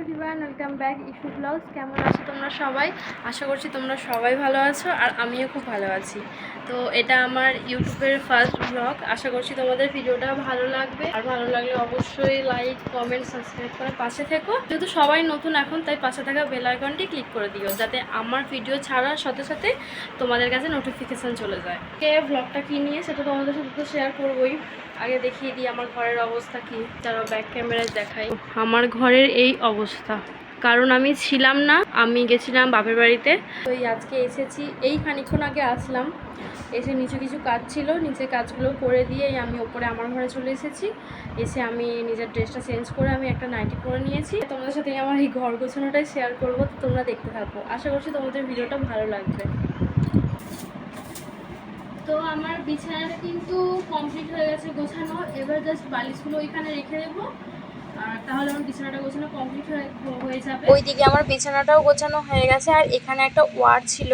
Everyone, welcome back issue blogs. কেমন আছো তোমরা সবাই? আশা করছি তোমরা সবাই ভালো আছো আর আমিও খুব ভালো আছি। তো এটা আমার ইউটিউবের ফার্স্ট ব্লগ। আশা করছি তোমাদের ভিডিওটা ভালো লাগবে, আর ভালো লাগলে অবশ্যই লাইক, কমেন্ট, সাবস্ক্রাইব করে পাশে থেকো। যেহেতু সবাই নতুন এখন, তাই পাশে থাকা বেল আইকনটি ক্লিক করে দিও, যাতে আমার ভিডিও ছাড়ার সাথে সাথে তোমাদের কাছে নোটিফিকেশান চলে যায়। ব্লগটা কী নিয়ে সেটা তোমাদের সাথে তো শেয়ার করবোই। আগে দেখিয়ে দিই আমার ঘরের অবস্থা কি, যারা ব্যাক ক্যামেরায় দেখাই। আমার ঘরের এই অবস্থা, কারণ আমি ছিলাম না, আমি গেছিলাম বাপের বাড়িতে। তো আজকে এসেছি, এই খানিকক্ষণ আগে আসলাম, এসে নিচে কিছু কাজ ছিল, নিচে কাজগুলো করে দিয়ে আমি ওপরে আমার ঘরে চলে এসেছি। এসে আমি নিজের ড্রেসটা চেঞ্জ করে আমি একটা নাইটি পরে নিয়েছি। তোমাদের সাথে আমার এই ঘর গোছানোটাই শেয়ার করবো, তো তোমরা দেখতে থাকো। আশা করছি তোমাদের ভিডিওটা ভালো লাগবে। তো আমার বিছানাটা কিন্তু কমপ্লিট হয়ে গেছে গোছানো। এবার জাস্ট বালিশগুলো ওইখানে রেখে দেবো, আর তাহলে আমার বিছানাটা গোছানো কমপ্লিট হয়ে যাবে। ওইদিকে আমার বিছানাটাও গোছানো হয়ে গেছে, আর এখানে একটা ওয়ার ছিল,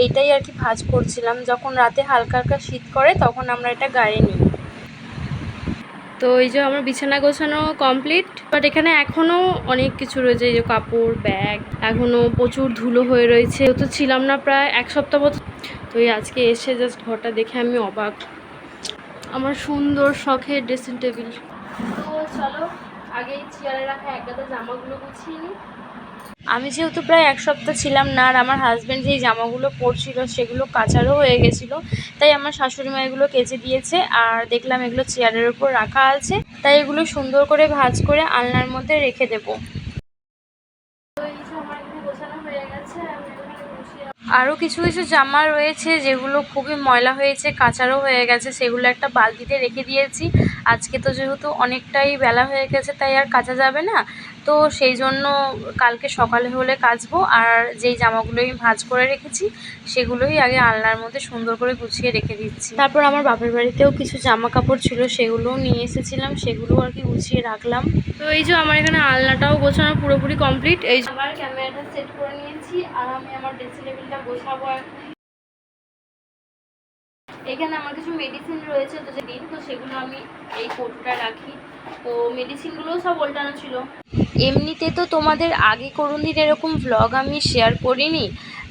এইটাই আর কি ভাঁজ করছিলাম। যখন রাতে হালকা হালকা শীত করে তখন আমরা এটা গায়ে নিই। তো এই যে আমার বিছানা গোছানো কমপ্লিট, বাট এখানে এখনও অনেক কিছু রয়েছে। এই যে কাপড়, ব্যাগ, এখনও প্রচুর ধুলো হয়ে রয়েছে। তো ছিলাম না প্রায় এক সপ্তাহ মতো। তো এই আজকে এসে জাস্ট ঘরটা দেখে আমি অবাক। আমার সুন্দর শখের ড্রেসিং টেবিল। তো চলো আগেই চেয়ারে রাখা এক গাদা জামাগুলো গুছিয়ে নিই। আমি যেহেতু প্রায় এক সপ্তাহ ছিলাম না, আর আমার হাজব্যান্ড যেই জামাগুলো পরছিল সেগুলো কাচারও হয়ে গেছিলো, তাই আমার শাশুড়ি মা এগুলো কেচে দিয়েছে। আর দেখলাম এগুলো চেয়ারের উপর রাখা আছে, তাই এগুলো সুন্দর করে ভাঁজ করে আলনার মধ্যে রেখে দেবো। আরও কিছু কিছু জামা রয়েছে যেগুলো খুবই ময়লা হয়েছে, কাচারও হয়ে গেছে, সেগুলো একটা বালতিতে রেখে দিয়েছি। আজকে তো যেহেতু অনেকটাই বেলা হয়ে গেছে, তাই আর কাচা যাবে না, তো সেই জন্য কালকে সকালে হলে কাচবো। আর যেই জামাগুলো আমি ভাঁজ করে রেখেছি সেগুলোই আগে আলনার মধ্যে সুন্দর করে গুছিয়ে রেখে দিচ্ছি। তারপর আমার বাপের বাড়িতেও কিছু জামা কাপড় ছিল, সেগুলোও নিয়ে এসেছিলাম, সেগুলো আর কি গুছিয়ে রাখলাম। তো এই যে আমার এখানে আলনাটাও গোছানো পুরোপুরি কমপ্লিট। এই যে আমার ক্যামেরাটা সেট করে নিয়েছি, আর আমি আমার ড্রেসিং টেবিলটা গোছাবো এখন। এখানে আমার কিছু মেডিসিন রয়েছে, তো যেদিন তো সেগুলো আমি এই কোটটায় রাখি। তো মেডিসিনগুলোও সব উল্টানো ছিল। এমনিতে তো তোমাদের আগে কোনোদিন এরকম ভ্লগ আমি শেয়ার করিনি,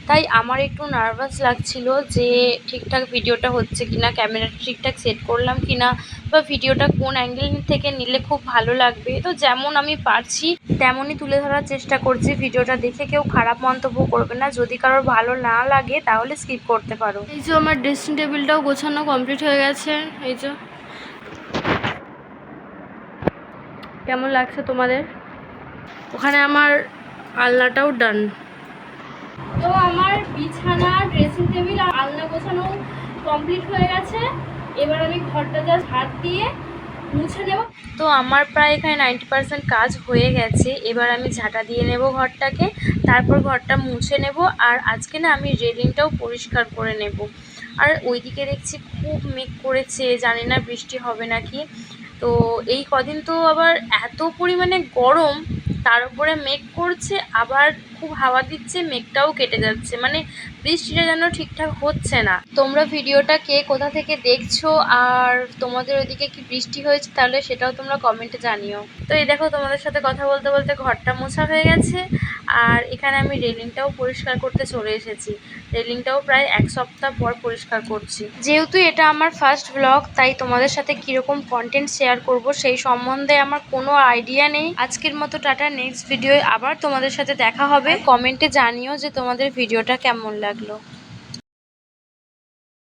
তাই আমার একটু নার্ভাস লাগছিল যে ঠিকঠাক ভিডিওটা হচ্ছে কিনা, ক্যামেরাটা ঠিকঠাক সেট করলাম কিনা, বা ভিডিওটা কোন অ্যাঙ্গেল থেকে নিলে খুব ভালো লাগবে। তো যেমন আমি পারছি তেমনই তুলে ধরার চেষ্টা করছি। ভিডিওটা দেখে কেউ খারাপ মন্তব্য করবে না, যদি কারোর ভালো না লাগে তাহলে স্কিপ করতে পারো। এই যে আমার ড্রেসিং টেবিলটাও গোছানো কমপ্লিট হয়ে গেছে। এই যে কেমন লাগছে তোমাদের? ওখানে আমার আলনাটাও ডান। তো আমার বিছানা, ড্রেসিং টেবিল আর আলনা গোছানো কমপ্লিট হয়ে গেছে। এবার আমি ঘরটা জাস্ট হাত দিয়ে মুছে নেব। তো আমার প্রায় এখানে 90% কাজ হয়ে গেছে। এবার আমি ঝাঁটা দিয়ে নেব ঘরটাকে, তারপর ঘরটা মুছে নেব। আর আজকে না আমি রেলিংটাও পরিষ্কার করে নেব। আর ওইদিকে দেখছি খুব মেঘ করেছে, জানি না বৃষ্টি হবে নাকি। তো এই কদিন তো আবার এত পরিমাণে গরম, তার উপরে মেঘ করছে, আবার খুব হাওয়া দিচ্ছে, মেঘটাও কেটে যাচ্ছে, মানে বৃষ্টিটা যেন ঠিকঠাক হচ্ছে না। তোমরা ভিডিওটা কে কোথা থেকে দেখছো, আর তোমাদের ওইদিকে কি বৃষ্টি হয়েছে, তাহলে সেটাও তোমরা কমেন্টে জানিও। তো এই দেখো তোমাদের সাথে কথা বলতে বলতে ঘরটা মোছা হয়ে গেছে, আর এখানে আমি রেলিংটাও পরিষ্কার করতে চলে এসেছি। রেলিংটাও প্রায় এক সপ্তাহ পর পরিষ্কার করছি। যেহেতু এটা আমার ফার্স্ট ব্লগ, তাই তোমাদের সাথে কীরকম কন্টেন্ট শেয়ার করব সেই সম্বন্ধে আমার কোনো আইডিয়া নেই। আজকের মতো টাটা, নেক্সট ভিডিওয় আবার তোমাদের সাথে দেখা হবে। কমেন্টে জানিও যে তোমাদের ভিডিওটা কেমন লাগলো।